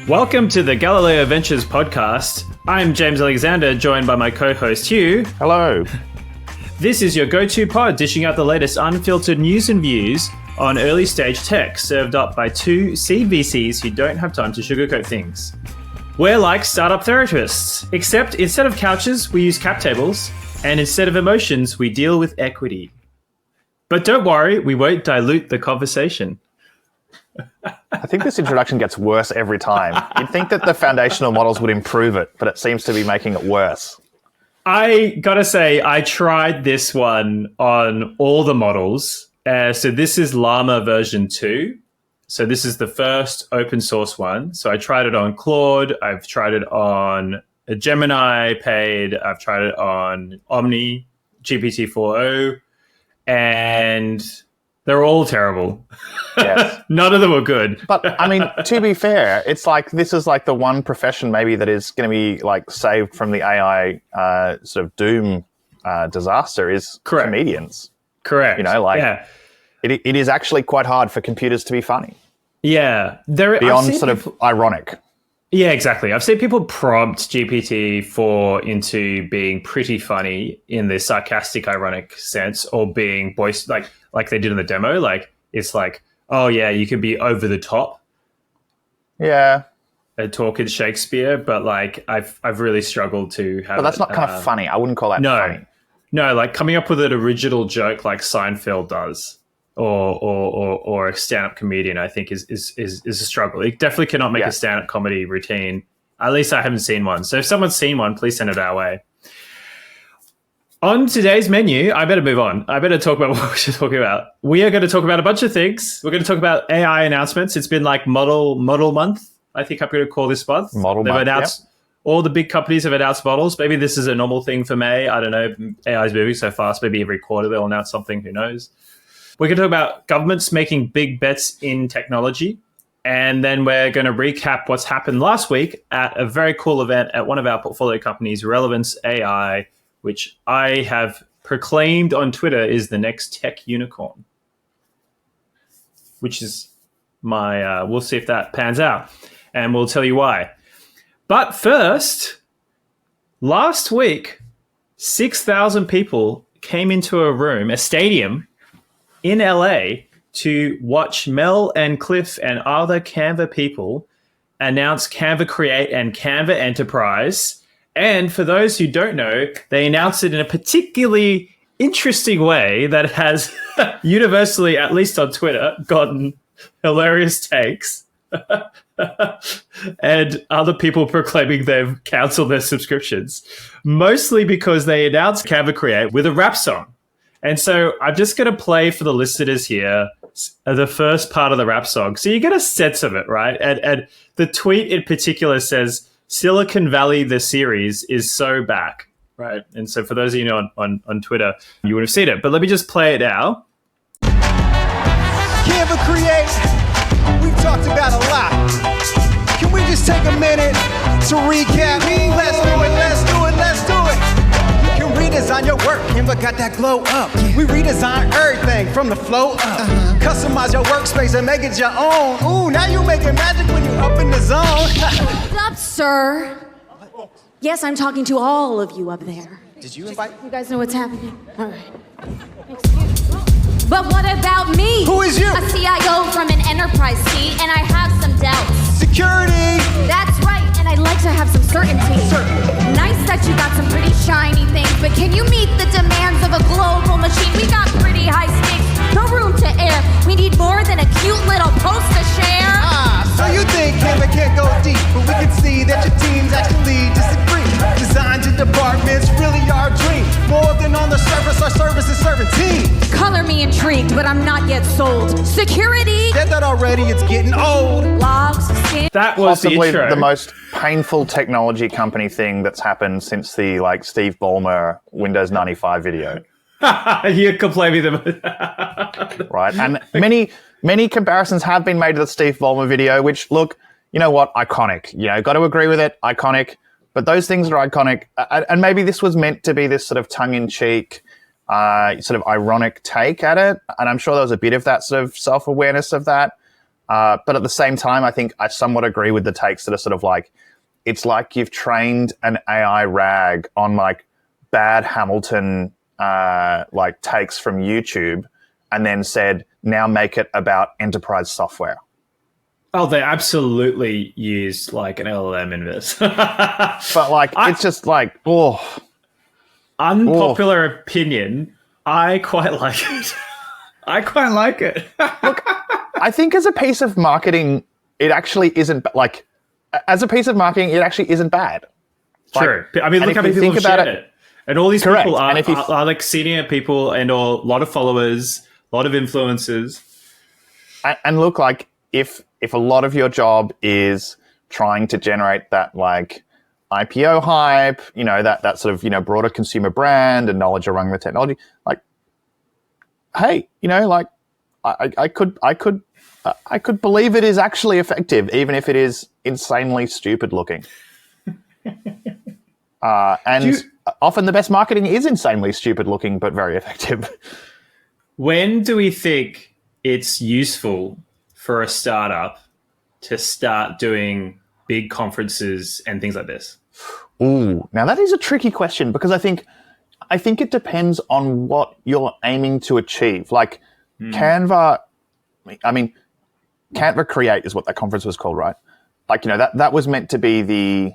Welcome to the Galileo Ventures podcast. I'm James Alexander, joined by my co-host Hugh. Hello. This is your go-to pod, dishing out the latest unfiltered news and views on early stage tech, served up by two seed VCs who don't have time to sugarcoat things. We're like startup therapists, except instead of couches, we use cap tables, and instead of emotions, we deal with equity. But don't worry, we won't dilute the conversation. I think this introduction gets worse every time. You'd think that the foundational models would improve it, but it seems to be making it worse. I gotta say, I tried this one on all the models. So this is Llama version 2. So this is the first open source one. So I tried it on Claude. I've tried it on Gemini paid. I've tried it on Omni, GPT-4o, and they're all terrible. Yes. None of them are good. But I mean, to be fair, it's like this is like the one profession maybe that is going to be like saved from the AI sort of doom disaster is Correct. Comedians. Correct. You know, like it is actually quite hard for computers to be funny. Yeah. Beyond sort of ironic. Yeah, exactly. I've seen people prompt GPT-4 into being pretty funny in the sarcastic, ironic sense, or being like they did in the demo. Like it's like, oh yeah, you can be over the top. Yeah. And talk in Shakespeare, but like I've really struggled to have. But that's not kind of funny. I wouldn't call that funny. No, like coming up with an original joke like Seinfeld does, or a stand-up comedian, I think is a struggle. It definitely cannot make a stand-up comedy routine. At least I haven't seen one. So if someone's seen one, please send it our way. On today's menu, I better move on. I better talk about what we should talk about. We are going to talk about a bunch of things. We're going to talk about AI announcements. It's been like model month, I think I'm going to call this month. They've announced, all the big companies have announced models. Maybe this is a normal thing for May. I don't know. AI is moving so fast. Maybe every quarter they'll announce something. Who knows? We're going to talk about governments making big bets in technology. And then we're going to recap what's happened last week at a very cool event at one of our portfolio companies, Relevance AI, which I have proclaimed on Twitter is the next tech unicorn, which is my, we'll see if that pans out and we'll tell you why. But first, last week, 6,000 people came into a room, a stadium in LA to watch Mel and Cliff and other Canva people announce Canva Create and Canva Enterprise. And for those who don't know, they announced it in a particularly interesting way that has universally, at least on Twitter, gotten hilarious takes. And other people proclaiming they've canceled their subscriptions, mostly because they announced Canva Create with a rap song. And so I'm just going to play for the listeners here the first part of the rap song. So you get a sense of it, right? And the tweet in particular says, Silicon Valley, the series, is so back, right? And so for those of you know on Twitter, you would have seen it. But let me just play it now. Canva Create, we've talked about a lot. Can we just take a minute to recap? Let's do it, let's do it, let's do it. You can redesign your work, Canva got that glow up. We redesign everything from the flow up. Customize your workspace and make it your own. Ooh, now you making magic when you're up in the zone. Hold up, sir. Yes, I'm talking to all of you up there. Did you invite? You guys know what's happening? All right. Excuse me. But what about me? Who is you? A CIO from an enterprise seat, and I have some doubts. Security. That's right, and I'd like to have some certainty. Nice that you got some pretty shiny things, but can you meet the demands of a global machine? We got pretty high stakes, no room to air. We need more than a cute little post to share. So you think Canva can't go deep, but we can see that your teams actually disagree. Design to departments really our dream. More than on the surface, our service is serving teams. Color me intrigued, but I'm not yet sold. Security. Said that already, it's getting old. Logs, skin. That was possibly the intro. The most painful technology company thing that's happened since the like Steve Ballmer Windows 95 video. You can play me them. Right. And many comparisons have been made to the Steve Ballmer video, which look, you know what, iconic. You know, got to agree with it, iconic. But those things are iconic. And maybe this was meant to be this sort of tongue-in-cheek, sort of ironic take at it. And I'm sure there was a bit of that sort of self-awareness of that. But at the same time, I think I somewhat agree with the takes that are sort of like, it's like you've trained an AI rag on like bad Hamilton like takes from YouTube and then said, now make it about enterprise software. Oh, they absolutely used like an LLM in this. But like, it's just like, unpopular opinion, I quite like it. I quite like it. Look, I think as a piece of marketing, it actually isn't like, as a piece of marketing, it actually isn't bad. True. Like, I mean, look how many people have shared it. And all these people are like senior people and or a lot of followers, a lot of influencers. And look, like if a lot of your job is trying to generate that like IPO hype, you know, that sort of, you know, broader consumer brand and knowledge around the technology, like, hey, you know, like I could believe it is actually effective, even if it is insanely stupid looking. Often the best marketing is insanely stupid looking, but very effective. When do we think it's useful for a startup to start doing big conferences and things like this? Ooh, now that is a tricky question because I think it depends on what you're aiming to achieve. Like Canva, I mean, Canva Create is what that conference was called, right? Like, you know, that was meant to be the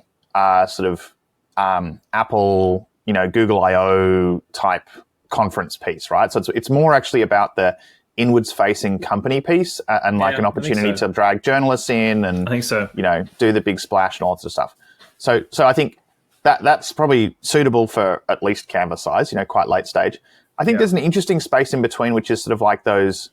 sort of Apple, you know, Google I/O type conference piece, right? So it's more actually about the inwards facing company piece and like an opportunity to drag journalists in and I think so. You know, do the big splash and all that sort of stuff. So I think that's probably suitable for at least Canva size, you know, quite late stage. I think there's an interesting space in between, which is sort of like those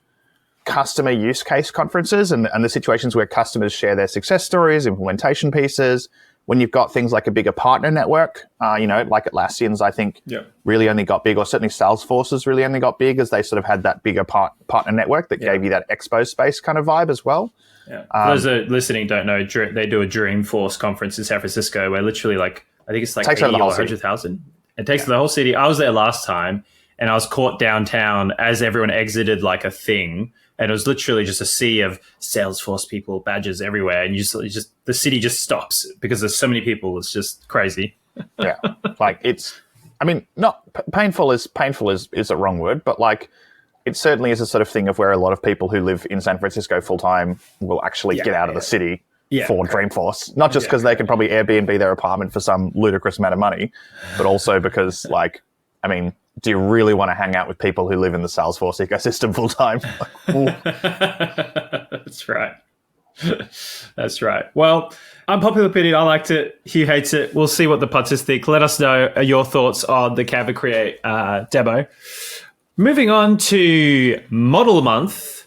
customer use case conferences and the situations where customers share their success stories, implementation pieces. When you've got things like a bigger partner network, you know, like Atlassian's, I think, really only got big, or certainly Salesforce's really only got big as they sort of had that bigger partner network that gave you that expo space kind of vibe as well. Yeah. For those that are listening don't know, they do a Dreamforce conference in San Francisco where literally like, I think it's like 80 or 100,000. It takes the whole city. I was there last time and I was caught downtown as everyone exited like a thing. And it was literally just a sea of Salesforce people, badges everywhere. And you just the city just stops because there's so many people. It's just crazy. Yeah. Like I mean, not painful is a wrong word, but like it certainly is a sort of thing of where a lot of people who live in San Francisco full time will actually get out of the city for Dreamforce. Not just because they can probably Airbnb their apartment for some ludicrous amount of money, but also because like, I mean, do you really want to hang out with people who live in the Salesforce ecosystem full time? That's right. That's right. Well, unpopular opinion, I liked it. Hugh hates it. We'll see what the punters think. Let us know your thoughts on the Canva Create demo. Moving on to Model Month.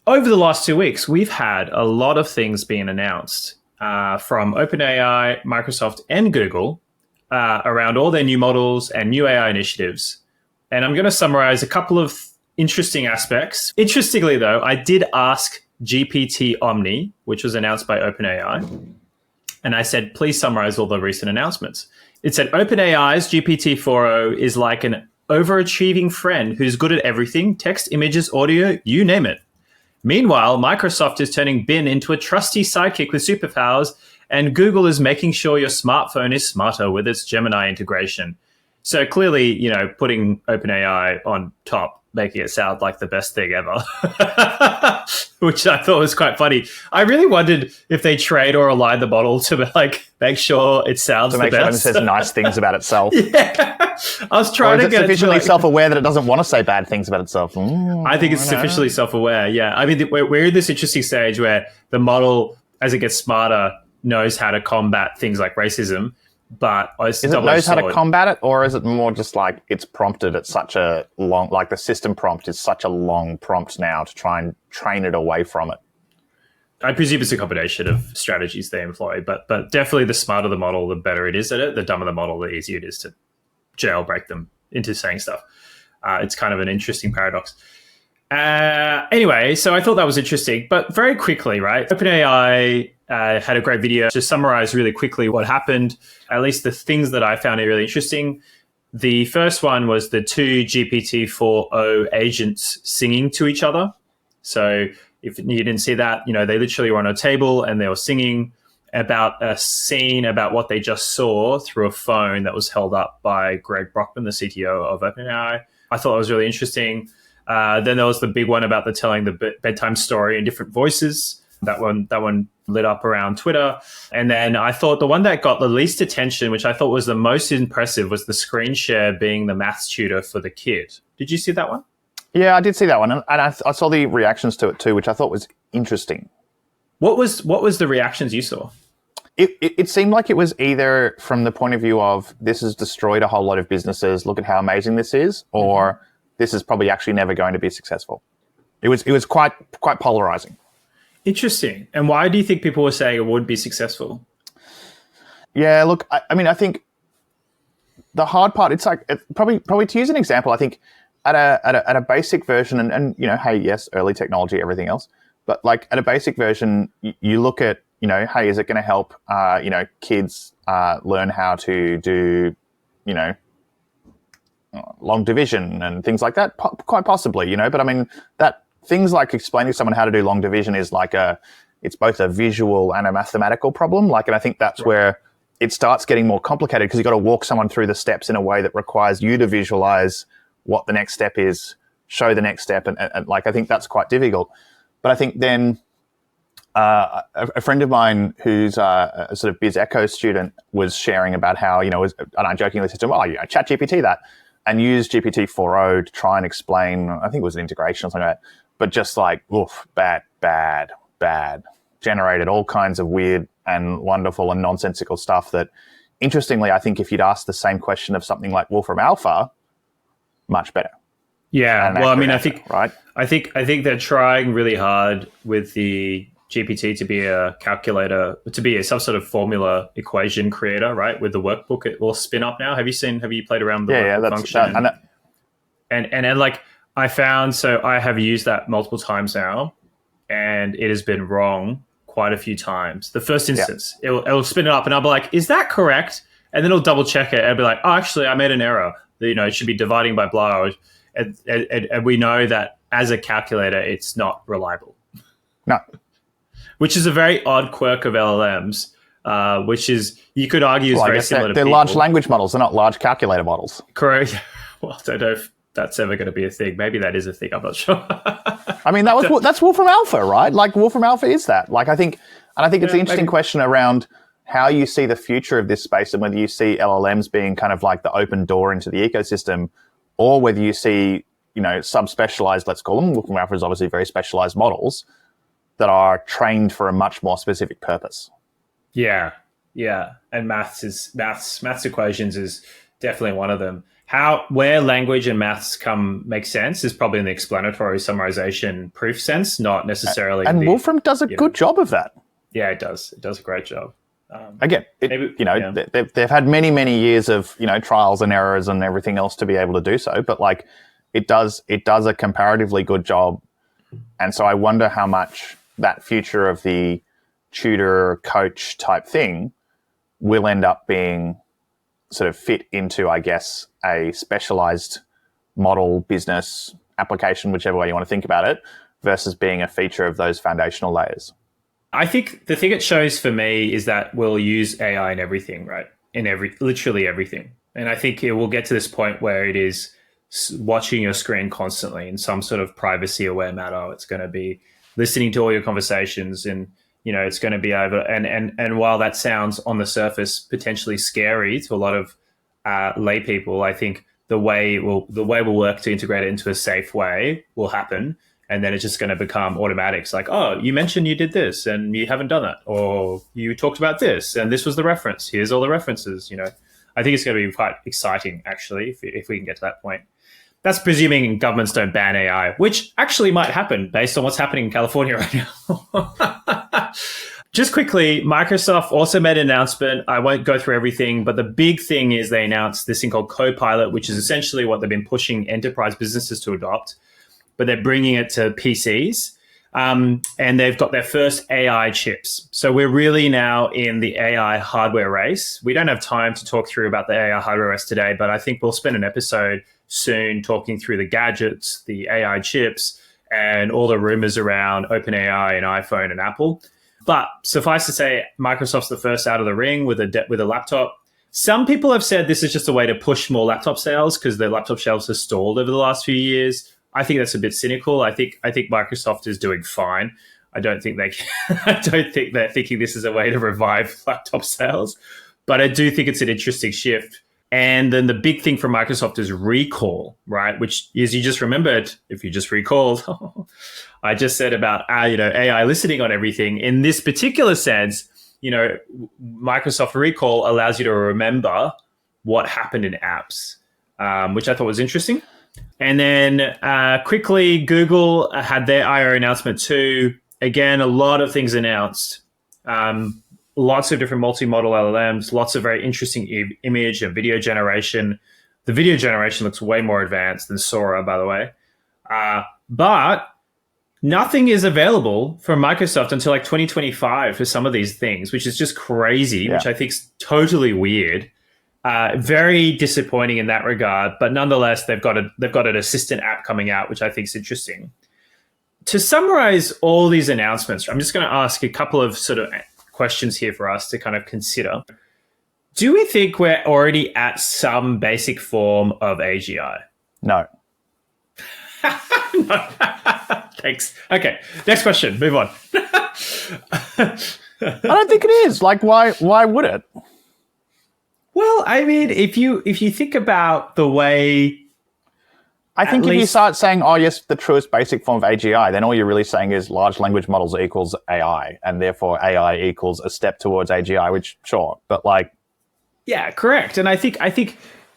Over the last 2 weeks, we've had a lot of things being announced from OpenAI, Microsoft, and Google around all their new models and new AI initiatives. And I'm going to summarize a couple of interesting aspects. Interestingly, though, I did ask GPT Omni, which was announced by OpenAI, and I said, please summarize all the recent announcements. It said, OpenAI's GPT-4o is like an overachieving friend who's good at everything, text, images, audio, you name it. Meanwhile, Microsoft is turning Bing into a trusty sidekick with superpowers, and Google is making sure your smartphone is smarter with its Gemini integration. So clearly, you know, putting OpenAI on top, making it sound like the best thing ever, which I thought was quite funny. I really wondered if they trade or align the model to like make sure it sounds the best. To make sure it says nice things about itself. I was trying to get sufficiently self-aware that it doesn't want to say bad things about itself. I think it's sufficiently self-aware. Yeah, I mean, we're in this interesting stage where the model, as it gets smarter, knows how to combat things like racism, but is it knows how to combat it, or is it more just like it's prompted at such a long, like the system prompt is such a long prompt now to try and train it away from it? I presume it's a combination of strategies they employ, but definitely the smarter the model, the better it is at it. The dumber the model, the easier it is to jailbreak them into saying stuff. It's kind of an interesting paradox. Anyway, so I thought that was interesting, but very quickly, right? OpenAI had a great video to summarize really quickly what happened, at least the things that I found really interesting. The first one was the two GPT-4o agents singing to each other. So if you didn't see that, they literally were on a table and they were singing about a scene about what they just saw through a phone that was held up by Greg Brockman, the CTO of OpenAI. I thought it was really interesting. Then there was the big one about the telling the bedtime story in different voices. That one lit up around Twitter. And then I thought the one that got the least attention, which I thought was the most impressive, was the screen share being the maths tutor for the kid. Did you see that one? Yeah, I did see that one. And I saw the reactions to it too, which I thought was interesting. What was the reactions you saw? It seemed like it was either from the point of view of this has destroyed a whole lot of businesses, look at how amazing this is, or this is probably actually never going to be successful. It was quite polarizing. Interesting. And why do you think people were saying it would be successful? Yeah, look, I mean, I think the hard part, it's like probably to use an example, I think at a basic version, and hey, yes, early technology, everything else, but like at a basic version, you look at, hey, is it going to help, kids learn how to do, long division and things like that? Quite possibly, but I mean, that things like explaining to someone how to do long division is like it's both a visual and a mathematical problem. And I think that's where it starts getting more complicated because you've got to walk someone through the steps in a way that requires you to visualize what the next step is, show the next step. And I think that's quite difficult. But I think then a friend of mine who's a sort of BizEcho student was sharing about how, and I jokingly said to him, ChatGPT that, and used GPT-4o to try and explain, I think it was an integration or something like that, but just like, bad, generated all kinds of weird and wonderful and nonsensical stuff that, interestingly, I think if you'd asked the same question of something like Wolfram Alpha, much better. Yeah, well, I mean, I think right. I think they're trying really hard with the GPT to be a calculator, to be some sort of formula equation creator, right? With the workbook, it will spin up now. Have you played around with the workbook function? And like I found, so I have used that multiple times now, and it has been wrong quite a few times. The first instance, it'll spin it up, and I'll be like, "Is that correct?" And then it'll double check it, and be like, "Oh, actually, I made an error. It should be dividing by blah." And we know that as a calculator, it's not reliable. No. Which is a very odd quirk of LLMs, which is, you could argue, is very similar to they're large language models. They're not large calculator models. Correct. Well, I don't know if that's ever going to be a thing. Maybe that is a thing. I'm not sure. I mean, that's Wolfram Alpha, right? Like Wolfram Alpha is that. Like I think it's an interesting question around how you see the future of this space and whether you see LLMs being kind of like the open door into the ecosystem, or whether you see, subspecialized, let's call them. Wolfram Alpha is obviously very specialized models that are trained for a much more specific purpose. Yeah. And maths equations is definitely one of them. Where language and maths make sense is probably in the explanatory summarization proof sense, not necessarily. And Wolfram does a good job of that. Yeah, it does. It does a great job. Again, they've had many, many years of, trials and errors and everything else to be able to do so. But like it does a comparatively good job. And so I wonder how much that future of the tutor coach type thing will end up being sort of fit into, I guess, a specialized model, business, application, whichever way you want to think about it, versus being a feature of those foundational layers. I think the thing it shows for me is that we'll use AI in everything, right? Literally everything. And I think it will get to this point where it is watching your screen constantly in some sort of privacy aware manner. It's going to be listening to all your conversations, and it's going to be over. And while that sounds on the surface potentially scary to a lot of lay people, I think the way we'll work to integrate it into a safe way will happen. And then it's just going to become automatic. It's like, oh, you mentioned you did this and you haven't done that. Or you talked about this and this was the reference. Here's all the references. I think it's going to be quite exciting, actually, if we can get to that point. That's presuming governments don't ban AI, which actually might happen based on what's happening in California right now. Just quickly, Microsoft also made an announcement. I won't go through everything, but the big thing is they announced this thing called Copilot, which is essentially what they've been pushing enterprise businesses to adopt, but they're bringing it to PCs. And they've got their first AI chips. So we're really now in the AI hardware race. We don't have time to talk through about the AI hardware race today, but I think we'll spend an episode soon talking through the gadgets, the AI chips, and all the rumors around OpenAI and iPhone and Apple. But suffice to say, Microsoft's the first out of the ring with a laptop. Some people have said this is just a way to push more laptop sales because their laptop shelves have stalled over the last few years. I think that's a bit cynical. I think Microsoft is doing fine. I don't think they're thinking this is a way to revive laptop sales, but I do think it's an interesting shift. And then the big thing for Microsoft is recall, right? Which is, you just remembered, if you just recalled, I just said about AI listening on everything. In this particular sense, Microsoft Recall allows you to remember what happened in apps, which I thought was interesting. And then quickly, Google had their I/O announcement too. Again, a lot of things announced. Lots of different multimodal LLMs, lots of very interesting image and video generation. The video generation looks way more advanced than Sora, by the way. But nothing is available from Microsoft until like 2025 for some of these things, which is just crazy, which I think is totally weird. Very disappointing in that regard. But nonetheless, they've got an assistant app coming out, which I think is interesting. To summarize all these announcements, I'm just going to ask a couple of sort of questions here for us to kind of consider. Do we think we're already at some basic form of AGI? No. No. Thanks. Okay, next question. Move on. I don't think it is. Like, why would it? Well, I mean, if you think about the way... I think if you start saying, oh, yes, the truest basic form of AGI, then all you're really saying is large language models equals AI, and therefore AI equals a step towards AGI, which, sure, but like... Yeah, correct. And I think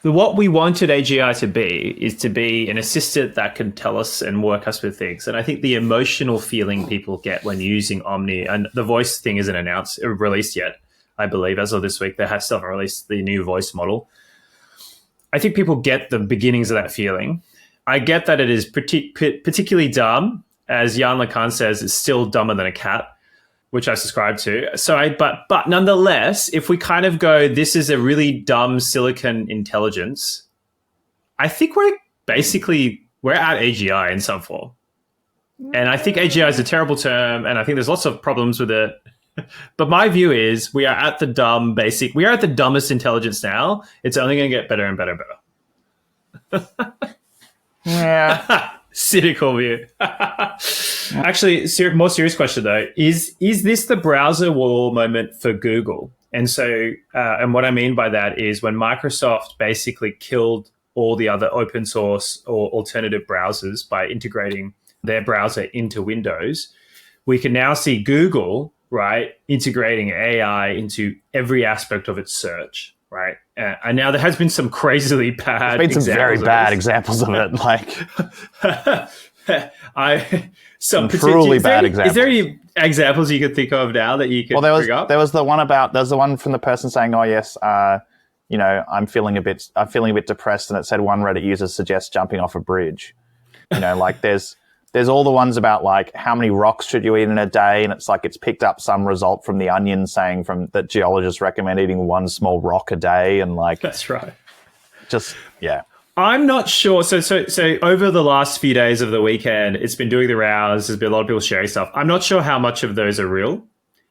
what we wanted AGI to be is to be an assistant that can tell us and work us with things. And I think the emotional feeling people get when using Omni, and the voice thing isn't released yet, I believe, as of this week. They still haven't released the new voice model. I think people get the beginnings of that feeling. I get that it is particularly dumb. As Jan LeCun says, it's still dumber than a cat, which I subscribe to. But nonetheless, if we kind of go, this is a really dumb silicon intelligence, I think we're at AGI in some form. And I think AGI is a terrible term, and I think there's lots of problems with it. But my view is we are at the dumbest intelligence now. It's only going to get better and better and better. Yeah. Cynical view. Actually, more serious question though, is this the browser war moment for Google? And so, and what I mean by that is when Microsoft basically killed all the other open source or alternative browsers by integrating their browser into Windows, we can now see Google, right, integrating AI into every aspect of its search. Right. And now there has been some crazily bad There's been some very bad examples of it. Like some truly bad examples. Is there any examples you could think of now that you could bring up? There was the one from the person saying, oh yes, I'm feeling a bit depressed, and it said one Reddit user suggests jumping off a bridge. Like there's all the ones about like how many rocks should you eat in a day, and it's like it's picked up some result from The Onion saying that geologists recommend eating one small rock a day, and like that's right. Just yeah. I'm not sure. So over the last few days of the weekend, it's been doing the rounds. There's been a lot of people sharing stuff. I'm not sure how much of those are real.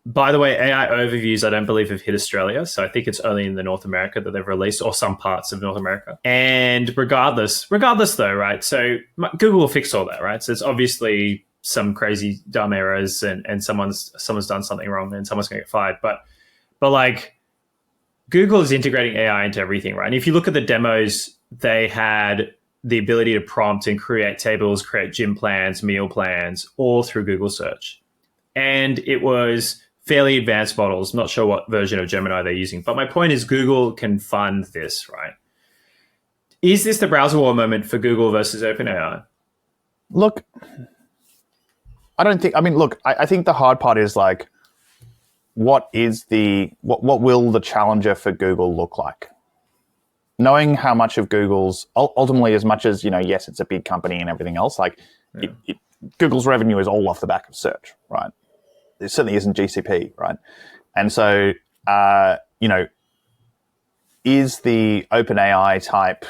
By the way, AI overviews, I don't believe have hit Australia. So I think it's only in the North America that they've released, or some parts of North America. And regardless though, right? So Google will fix all that, right? So it's obviously some crazy dumb errors and someone's done something wrong and someone's going to get fired. But like Google is integrating AI into everything, right? And if you look at the demos, they had the ability to prompt and create tables, create gym plans, meal plans, all through Google search. And it was fairly advanced models. I'm not sure what version of Gemini they're using. But my point is Google can fund this, right? Is this the browser war moment for Google versus OpenAI? Look, I think the hard part is like, what will the challenger for Google look like? Knowing how much of Google's, ultimately as much as, yes, it's a big company and everything else, like Google's revenue is all off the back of search, right? It certainly isn't GCP, right? And so, is the OpenAI type,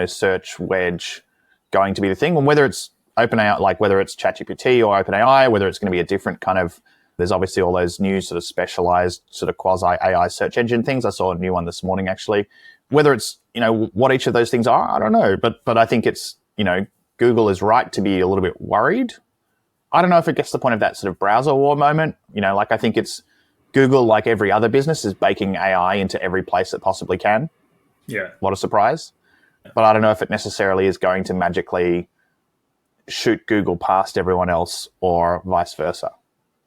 search wedge going to be the thing? And whether it's OpenAI, like whether it's ChatGPT or OpenAI, whether it's going to be a different kind of, there's obviously all those new sort of specialized sort of quasi AI search engine things. I saw a new one this morning, actually. Whether it's, what each of those things are, I don't know. But I think it's, Google is right to be a little bit worried. I don't know if it gets to the point of that sort of browser war moment. I think it's Google, like every other business, is baking AI into every place it possibly can. Yeah. What a surprise. But I don't know if it necessarily is going to magically shoot Google past everyone else or vice versa.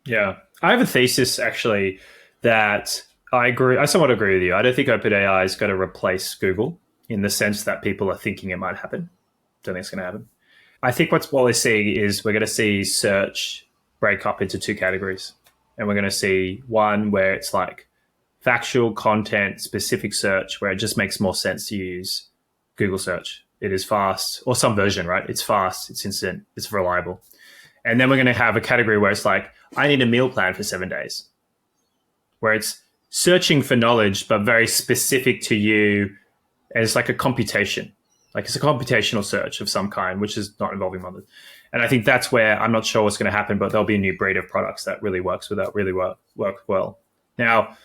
Yeah. I have a thesis, actually, that I somewhat agree with you. I don't think OpenAI is going to replace Google in the sense that people are thinking it might happen. Don't think it's going to happen. I think what we're seeing is we're going to see search break up into two categories. And we're going to see one where it's like factual content, specific search, where it just makes more sense to use Google search. It is fast, or some version, right? It's fast, it's instant, it's reliable. And then we're going to have a category where it's like, I need a meal plan for 7 days, where it's searching for knowledge, but very specific to you. And it's like a computation. Like it's a computational search of some kind, which is not involving models. And I think that's where I'm not sure what's going to happen, but there'll be a new breed of products that really works with that, really work well. Now,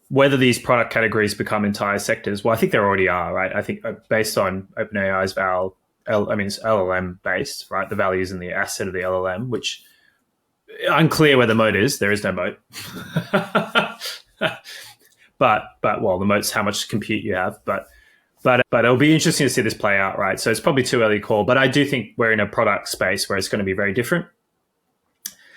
whether these product categories become entire sectors, well, I think they already are, right? I think based on OpenAI's it's LLM based, right? The values in the asset of the LLM, which unclear where the moat is. There is no moat. but the moat's how much compute you have. But it'll be interesting to see this play out, right? So it's probably too early to call, but I do think we're in a product space where it's going to be very different.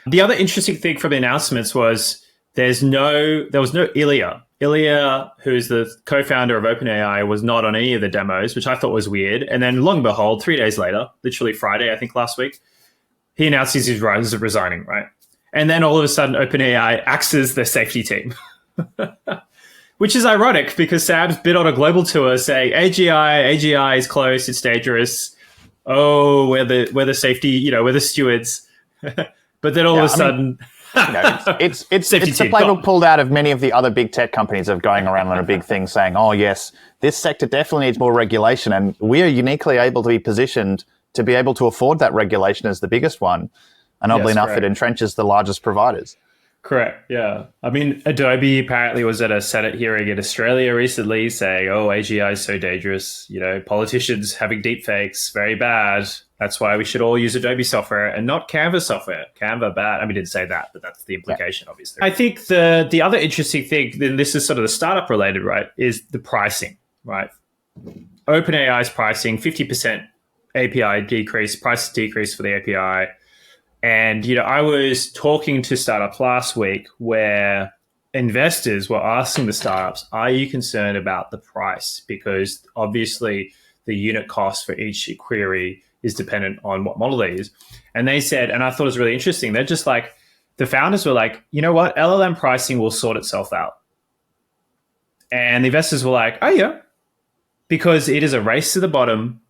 The other interesting thing from the announcements was there was no Ilya. Ilya, who's the co-founder of OpenAI, was not on any of the demos, which I thought was weird. And then long and behold, 3 days later, literally Friday, I think last week, he announced he's resigning, right? And then all of a sudden, OpenAI axes the safety team. Which is ironic because Sam's been on a global tour saying AGI is close, it's dangerous. Oh, we're the safety, we're the stewards. But then all of a sudden, it's the playbook pulled out of many of the other big tech companies of going around on a big thing saying, oh yes, this sector definitely needs more regulation, and we are uniquely able to be positioned to be able to afford that regulation as the biggest one. And oddly enough, it entrenches the largest providers. Correct. Yeah. I mean, Adobe apparently was at a Senate hearing in Australia recently saying, oh, AGI is so dangerous. Politicians having deepfakes, very bad. That's why we should all use Adobe software and not Canva software. Canva bad. I mean, didn't say that, but that's the implication, obviously. I think the other interesting thing, then this is sort of the startup related, right, is the pricing, right? OpenAI's pricing, 50% API decrease, price decrease for the API. And, I was talking to startups last week where investors were asking the startups, are you concerned about the price? Because obviously the unit cost for each query is dependent on what model they use. And they said, and I thought it was really interesting, they're just like, the founders were like, you know what, LLM pricing will sort itself out. And the investors were like, oh yeah, because it is a race to the bottom.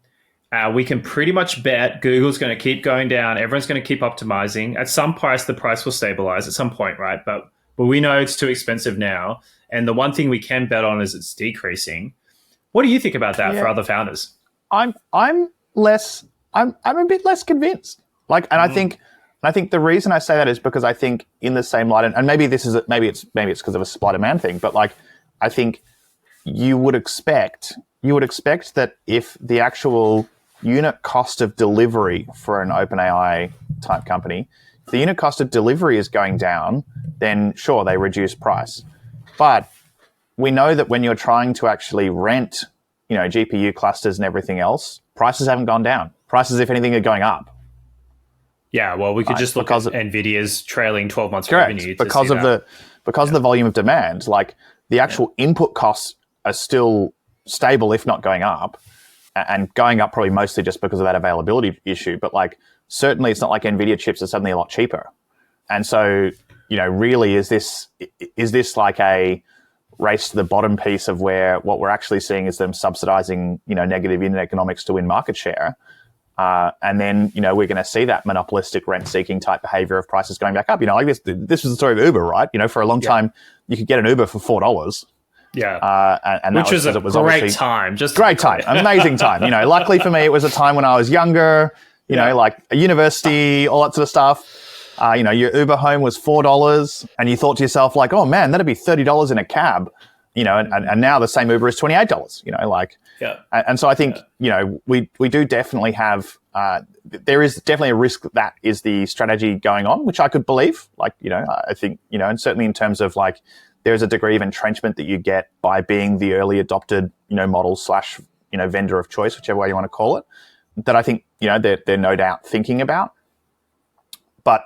We can pretty much bet Google's going to keep going down. Everyone's going to keep optimizing. At some price, the price will stabilize at some point, right? But we know it's too expensive now. And the one thing we can bet on is it's decreasing. What do you think about that for other founders? I'm a bit less convinced. I think the reason I say that is because I think in the same light, and maybe it's because of a Spider-Man thing, but I think you would expect that if the actual unit cost of delivery for an OpenAI type company, if the unit cost of delivery is going down, then sure, they reduce price. But we know that when you're trying to actually rent, GPU clusters and everything else, prices haven't gone down. Prices, if anything, are going up. Yeah, well, we could just look at NVIDIA's trailing 12 months revenue. Because of the volume of demand, the actual input costs are still stable, if not going up, and going up probably mostly just because of that availability issue. But certainly it's not like NVIDIA chips are suddenly a lot cheaper. And so, really is this like a race to the bottom piece of where what we're actually seeing is them subsidizing, negative unit economics to win market share. And then, we're going to see that monopolistic rent-seeking type behavior of prices going back up. This was the story of Uber, right? For a long time, you could get an Uber for $4. Yeah. And which was a great time. Great time. Amazing time. Luckily for me, it was a time when I was younger. you know, like a university, all that sort of stuff. You know, your Uber home was $4 and you thought to yourself like, oh man, that'd be $30 in a cab, you know, and now the same Uber is $28, you know, like, and so I think, you know, we do definitely have, there is definitely a risk that is the strategy going on, which I could believe, like, you know, I think, you know, and certainly in terms of like, there's a degree of entrenchment that you get by being the early adopted, you know, model / you know, vendor of choice, whichever way you want to call it, that I think, you know, they're no doubt thinking about. But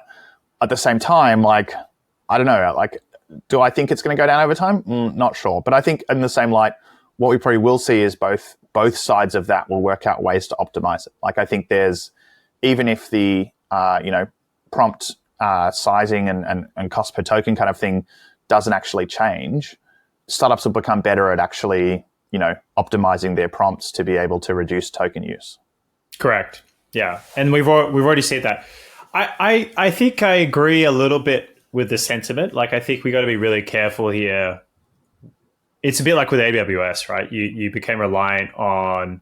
at the same time, like, I don't know, like, do I think it's going to go down over time? Not sure. But I think in the same light, what we probably will see is both sides of that will work out ways to optimize it. Like, I think there's, even if the, you know, prompt sizing and cost per token kind of thing doesn't actually change, startups will become better at actually, you know, optimizing their prompts to be able to reduce token use. Correct. Yeah. And we've already said that. I think I agree a little bit with the sentiment. Like, I think we got to be really careful here. It's a bit like with AWS, right? You became reliant on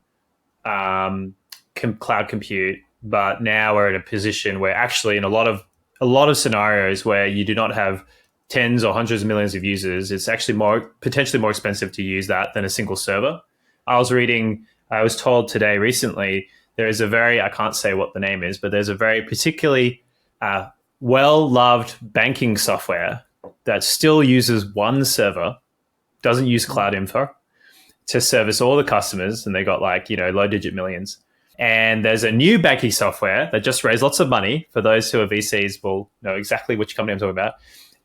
cloud compute, but now we're in a position where actually in a lot of scenarios where you do not have tens or hundreds of millions of users, it's actually potentially more expensive to use that than a single server. I was told today recently, there is I can't say what the name is, but there's a very particularly well-loved banking software that still uses one server, doesn't use cloud info to service all the customers, and they got like, you know, low digit millions. And there's a new banking software that just raised lots of money. For those who are VCs will know exactly which company I'm talking about.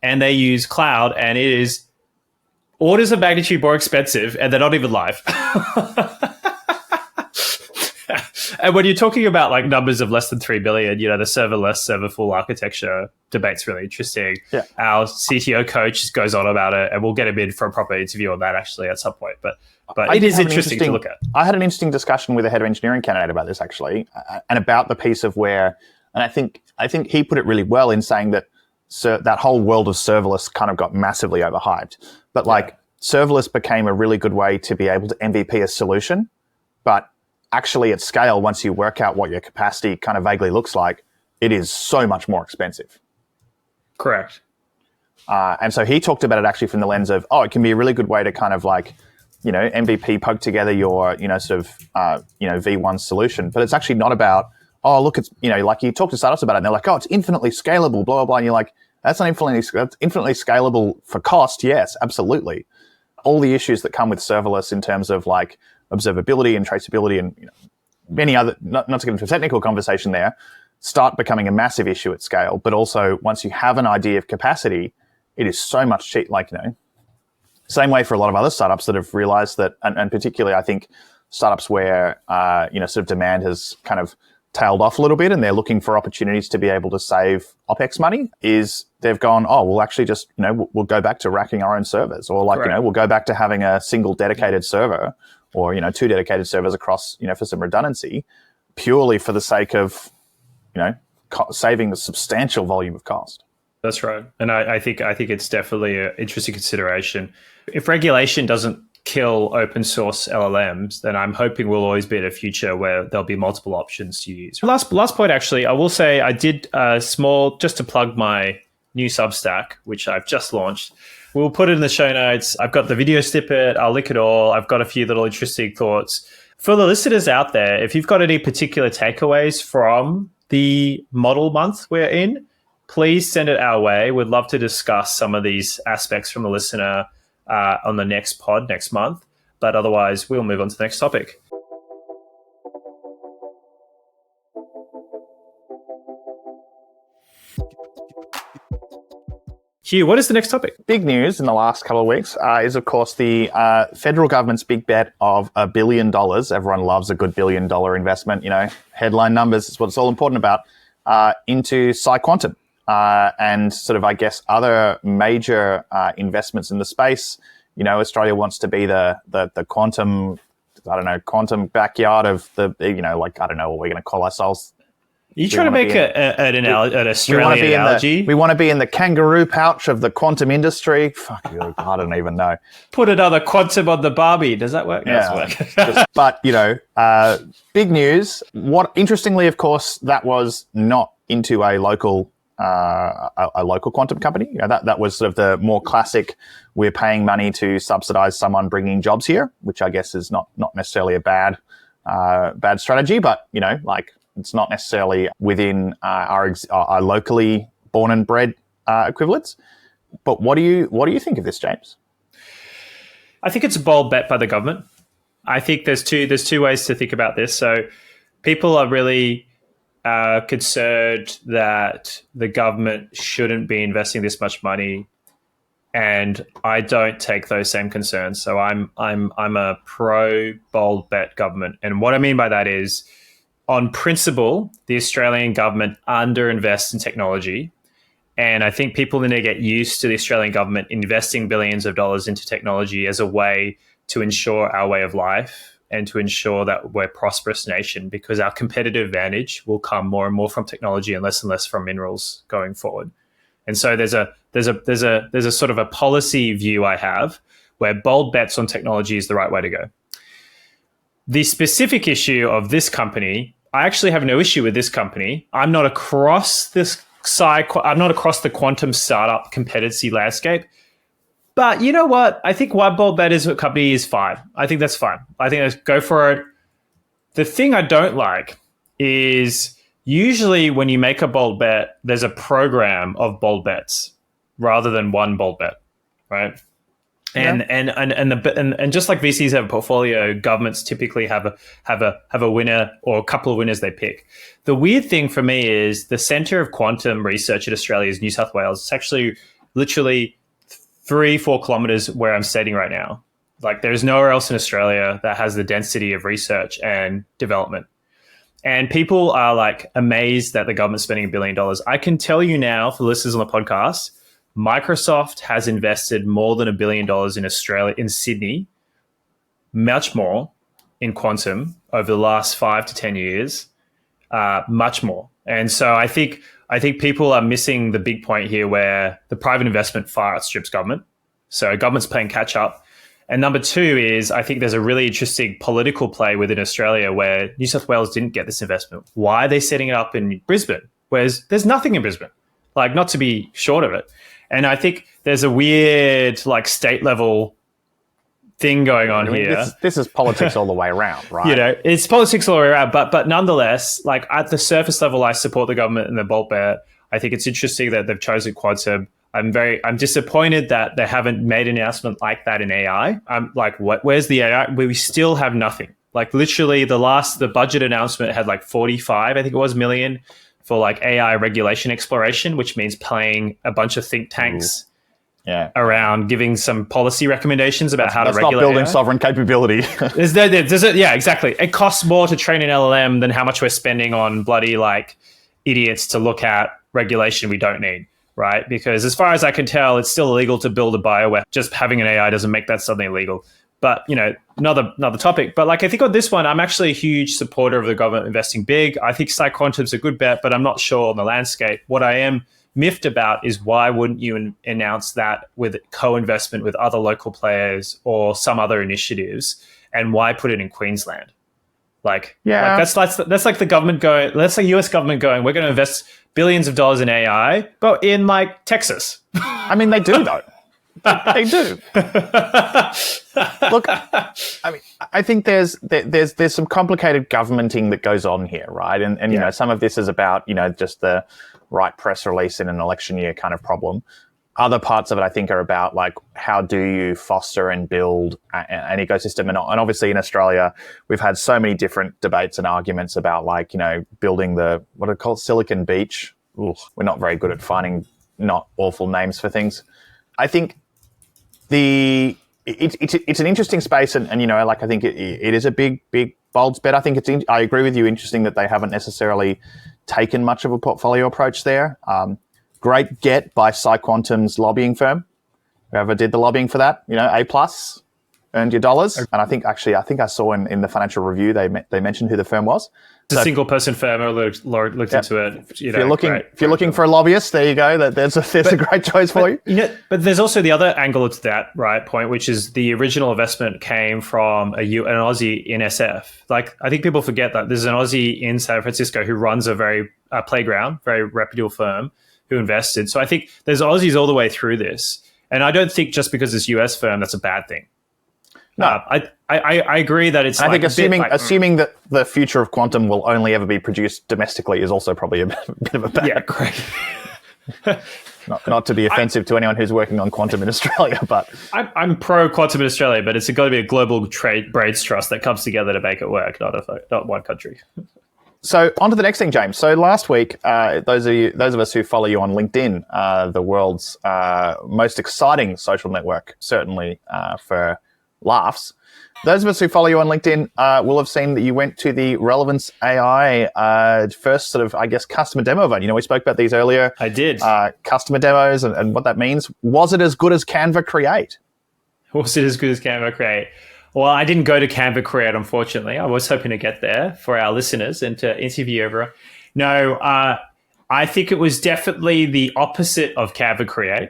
And they use cloud, and it is orders of magnitude more expensive, and they're not even live. And when you're talking about like numbers of less than 3 billion, you know, the serverless, server full architecture debate's really interesting. Yeah. Our CTO coach goes on about it, and we'll get him in for a proper interview on that actually at some point. But it is interesting to look at. I had an interesting discussion with a head of engineering candidate about this actually, and about the piece of where, and I think he put it really well in saying that that whole world of serverless kind of got massively overhyped. But like serverless became a really good way to be able to MVP a solution, but actually at scale, once you work out what your capacity kind of vaguely looks like, it is so much more expensive. Correct. And so he talked about it actually from the lens of, it can be a really good way to kind of like, you know, MVP poke together your, you know, sort of, you know, V1 solution. But it's actually not about, look, it's, you know, like you talk to startups about it and they're like, it's infinitely scalable, blah, blah, blah. And you're like, that's infinitely scalable for cost. Yes, absolutely. All the issues that come with serverless in terms of like observability and traceability and, you know, many other, not to get into a technical conversation there, start becoming a massive issue at scale. But also once you have an idea of capacity, it is so much cheap. Like, you know, same way for a lot of other startups that have realized that, and particularly I think startups where, you know, sort of demand has kind of tailed off a little bit and they're looking for opportunities to be able to save OpEx money, is they've gone, we'll actually just, you know, we'll go back to racking our own servers, or like, you know, we'll go back to having a single dedicated server, or, you know, 2 dedicated servers across, you know, for some redundancy, purely for the sake of, you know, saving a substantial volume of cost. That's right. And I think it's definitely an interesting consideration. If regulation doesn't kill open source LLMs, then I'm hoping we'll always be in a future where there'll be multiple options to use. Last point, actually, I will say I did a small, just to plug my new Substack, which I've just launched. We'll put it in the show notes. I've got the video snippet. I'll link it all. I've got a few little interesting thoughts. For the listeners out there, if you've got any particular takeaways from the model month we're in, please send it our way. We'd love to discuss some of these aspects from the listener on the next pod next month. But otherwise, we'll move on to the next topic. Hugh, what is the next topic? Big news in the last couple of weeks is, of course, the federal government's big bet of $1 billion. Everyone loves a good $1 billion investment. You know, headline numbers is what it's all important about, into PsiQuantum. And sort of, I guess, other major investments in the space. You know, Australia wants to be the quantum, quantum backyard of the, you know, like, I don't know what we're going to call ourselves You trying to make an Australian analogy? We want to be in the kangaroo pouch of the quantum industry. Fuck you, I don't even know. Put another quantum on the Barbie. Does that work? Yeah. But, big news. Interestingly, of course, that was not into a local quantum company. That was sort of the more classic, we're paying money to subsidize someone bringing jobs here, which I guess is not necessarily a bad strategy, but, it's not necessarily within our locally born and bred equivalents. But what do you think of this, James? I think it's a bold bet by the government. I think there's two ways to think about this. So people are really concerned that the government shouldn't be investing this much money, and I don't take those same concerns. So I'm a pro bold bet government, and what I mean by that is, on principle, the Australian government underinvests in technology. And I think people need to get used to the Australian government investing billions of dollars into technology as a way to ensure our way of life and to ensure that we're a prosperous nation, because our competitive advantage will come more and more from technology and less from minerals going forward. And so there's a sort of a policy view I have where bold bets on technology is the right way to go. The specific issue of this company, I actually have no issue with this company. I'm not across the quantum startup competitive landscape. But you know what? I think one bold bet is a company is fine. I think that's fine. I think let's go for it. The thing I don't like is usually when you make a bold bet, there's a program of bold bets rather than one bold bet, right? And just like VCs have a portfolio, governments typically have a winner or a couple of winners they pick. The weird thing for me is the Centre of Quantum Research in Australia is New South Wales. It's actually literally 3-4 kilometers where I'm sitting right now. Like, there's nowhere else in Australia that has the density of research and development. And people are like amazed that the government's spending $1 billion. I can tell you now, for listeners on the podcast, Microsoft has invested more than $1 billion in Australia, in Sydney, much more in quantum over the last 5 to 10 years, much more. And so I think people are missing the big point here, where the private investment far outstrips government. So government's playing catch up. And number two is, I think there's a really interesting political play within Australia where New South Wales didn't get this investment. Why are they setting it up in Brisbane? Whereas there's nothing in Brisbane, like, not to be short of it. And I think there's a weird, like, state level thing going on here. This is politics all the way around, right? It's politics all the way around. But nonetheless, like, at the surface level, I support the government and the bold bet. I think it's interesting that they've chosen quantum. I'm disappointed that they haven't made an announcement like that in AI. I'm like, where's the AI? We still have nothing. Like, literally the budget announcement had like 45, I think it was, million for like AI regulation exploration, which means playing a bunch of think tanks around giving some policy recommendations about how to regulate. That's not building AI. Sovereign capability. Yeah, exactly. It costs more to train an LLM than how much we're spending on bloody like idiots to look at regulation we don't need, right? Because as far as I can tell, it's still illegal to build a bioweapon. Just having an AI doesn't make that suddenly illegal. But, another topic. But like, I think on this one, I'm actually a huge supporter of the government investing big. I think PsiQuantum's a good bet, but I'm not sure on the landscape. What I am miffed about is, why wouldn't you announce that with co-investment with other local players or some other initiatives? And why put it in Queensland? That's like the government going, that's like US government going, we're going to invest billions of dollars in AI, but in like Texas. I mean, they do though. They do. Look, I mean, I think there's some complicated governmenting that goes on here, right? And some of this is about, just the right press release in an election year kind of problem. Other parts of it, I think, are about like, how do you foster and build an ecosystem? And obviously in Australia, we've had so many different debates and arguments about like, building what are called Silicon Beach. Ooh, we're not very good at finding not awful names for things. I think it's an interesting space, and I think it is a big bold bet. I think I agree with you. Interesting that they haven't necessarily taken much of a portfolio approach there. Great get by PsiQuantum's lobbying firm. Whoever did the lobbying for that, A+. earned your dollars. And I think I saw in the financial review they mentioned who the firm was. It's a single person firm. I looked into it. If you're looking for a lobbyist, there you go. There's a great choice for you. But there's also the other angle to that point, which is the original investment came from an Aussie in SF. Like, I think people forget that there's an Aussie in San Francisco who runs a very playground, very reputable firm who invested. So I think there's Aussies all the way through this, and I don't think just because it's US firm that's a bad thing. No, I agree that it's. I think assuming that the future of quantum will only ever be produced domestically is also probably a bit of a bad. Yeah, correct. not to be offensive to anyone who's working on quantum in Australia, but I'm pro quantum in Australia, but it's got to be a global trades trust that comes together to make it work, not one country. So on to the next thing, James. So last week, those of us who follow you on LinkedIn, the world's most exciting social network, certainly for laughs. Those of us who follow you on LinkedIn will have seen that you went to the Relevance AI first sort of, I guess, customer demo event. You know, we spoke about these earlier. I did. Customer demos and what that means. Was it as good as Canva Create? Was it as good as Canva Create? Well, I didn't go to Canva Create, unfortunately. I was hoping to get there for our listeners and to interview everyone. No, I think it was definitely the opposite of Canva Create.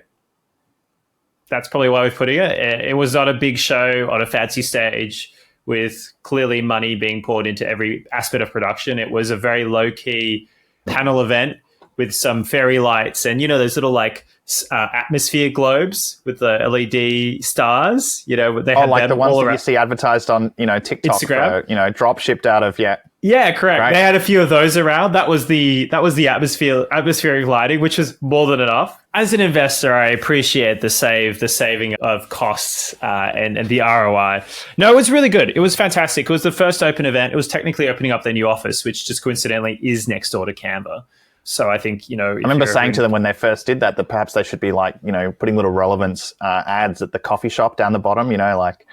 That's probably why we're putting it. It was not a big show on a fancy stage with clearly money being poured into every aspect of production. It was a very low-key panel event with some fairy lights and, you know, those little like atmosphere globes with the LED stars. You know, they had like the ones that you see advertised on, you know, TikTok, Instagram. Drop shipped out of Yeah, correct. Right. They had a few of those around. That was the atmospheric lighting, which was more than enough. As an investor, I appreciate the saving of costs and the ROI. No, it was really good. It was fantastic. It was the first open event. It was technically opening up their new office, which just coincidentally is next door to Canva. So I think, you know, I remember saying to them when they first did that perhaps they should be like, you know, putting little relevance ads at the coffee shop down the bottom, you know, like.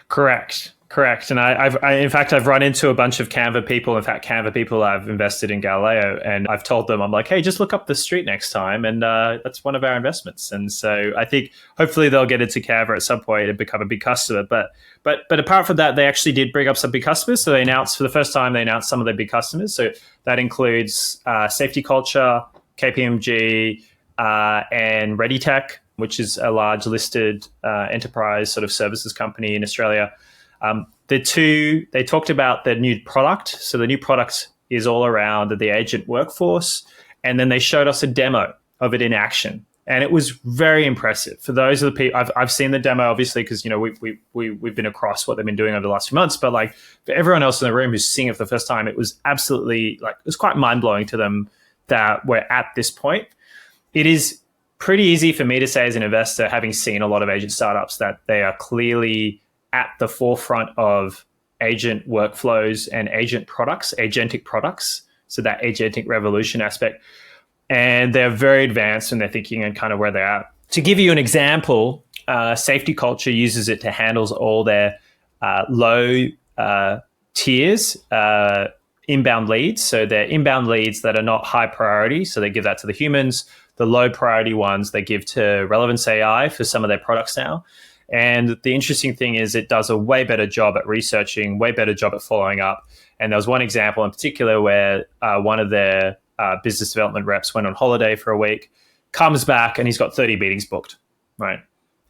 Correct. And I've run into a bunch of Canva people. In fact, Canva people I've invested in Galileo, and I've told them, I'm like, hey, just look up the street next time, and that's one of our investments. And so I think hopefully they'll get into Canva at some point and become a big customer. But apart from that, they actually did bring up some big customers. So they announced for the first time some of their big customers. So that includes Safety Culture, KPMG, and ReadyTech, which is a large listed enterprise sort of services company in Australia. They talked about their new product. So the new product is all around the agent workforce. And then they showed us a demo of it in action. And it was very impressive. For those of the people, I've seen the demo, obviously, because, you know, we've been across what they've been doing over the last few months. But like for everyone else in the room who's seeing it for the first time, it was absolutely it was quite mind blowing to them that we're at this point. It is pretty easy for me to say as an investor, having seen a lot of agent startups, that they are clearly at the forefront of agent workflows and agentic products. So that agentic revolution aspect. And they're very advanced in their thinking and kind of where they're at. To give you an example, Safety Culture uses it to handle all their low tiers inbound leads. So they're inbound leads that are not high priority. So they give that to the humans. The low priority ones they give to Relevance AI for some of their products now. And the interesting thing is it does a way better job at researching, way better job at following up. And there was one example in particular where one of their business development reps went on holiday for a week, comes back, and he's got 30 meetings booked, right?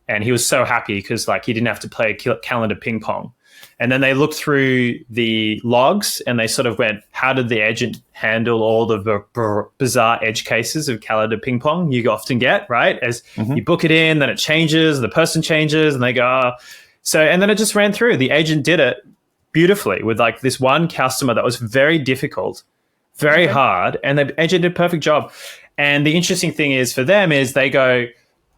And he was so happy because like he didn't have to play calendar ping pong. And then they looked through the logs and they sort of went, how did the agent handle all the bizarre edge cases of calendar ping pong you often get, right? As you book it in, then it changes, the person changes, and they go, oh. So, and then it just ran through. The agent did it beautifully with like this one customer that was very difficult, very hard, and the agent did a perfect job. And the interesting thing is for them is they go,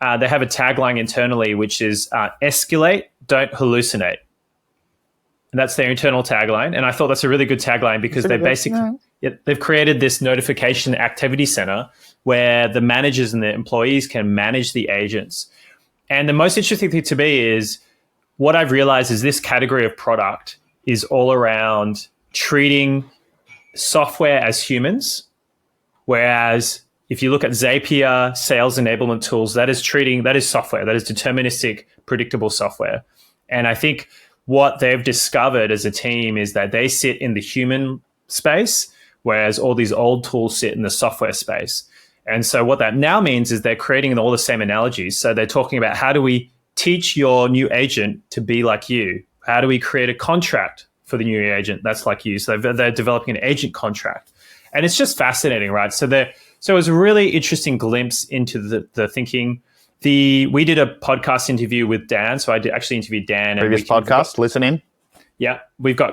they have a tagline internally, which is escalate, don't hallucinate. And that's their internal tagline. And I thought that's a really good tagline because they've created this notification activity center where the managers and the employees can manage the agents. And the most interesting thing to me is what I've realized is this category of product is all around treating software as humans. Whereas if you look at Zapier, sales enablement tools, that is software, that is deterministic, predictable software. And I think what they've discovered as a team is that they sit in the human space, whereas all these old tools sit in the software space. And so what that now means is they're creating all the same analogies. So they're talking about how do we teach your new agent to be like you? How do we create a contract for the new agent that's like you? So they're developing an agent contract. And it's just fascinating, right? So it was a really interesting glimpse into the thinking. We did a podcast interview with Dan. So I did actually interview Dan. Previous podcast, listen in. Yeah,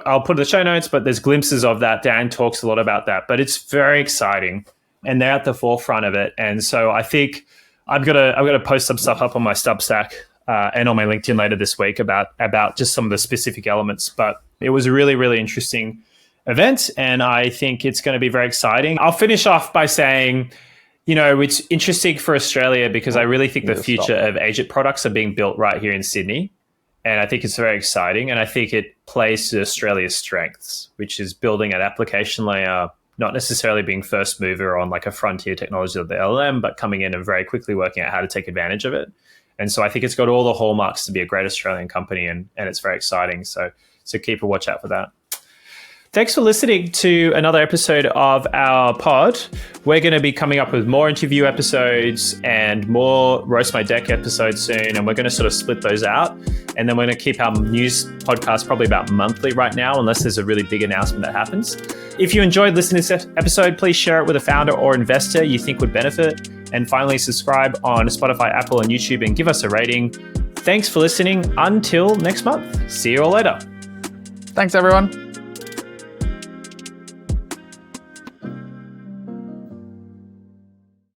I'll put the show notes, but there's glimpses of that. Dan talks a lot about that, but it's very exciting and they're at the forefront of it. And so I think I'm gonna post some stuff up on my Substack and on my LinkedIn later this week about just some of the specific elements. But it was a really, really interesting event, and I think it's going to be very exciting. I'll finish off by saying, it's interesting for Australia because I really think the future of agent products are being built right here in Sydney. And I think it's very exciting. And I think it plays to Australia's strengths, which is building an application layer, not necessarily being first mover on like a frontier technology of the LLM, but coming in and very quickly working out how to take advantage of it. And so I think it's got all the hallmarks to be a great Australian company, and it's very exciting. So keep a watch out for that. Thanks for listening to another episode of our pod. We're going to be coming up with more interview episodes and more Roast My Deck episodes soon, and we're going to sort of split those out. And then we're going to keep our news podcast probably about monthly right now, unless there's a really big announcement that happens. If you enjoyed listening to this episode, please share it with a founder or investor you think would benefit. And finally, subscribe on Spotify, Apple, and YouTube, and give us a rating. Thanks for listening. Until next month. See you all later. Thanks, everyone.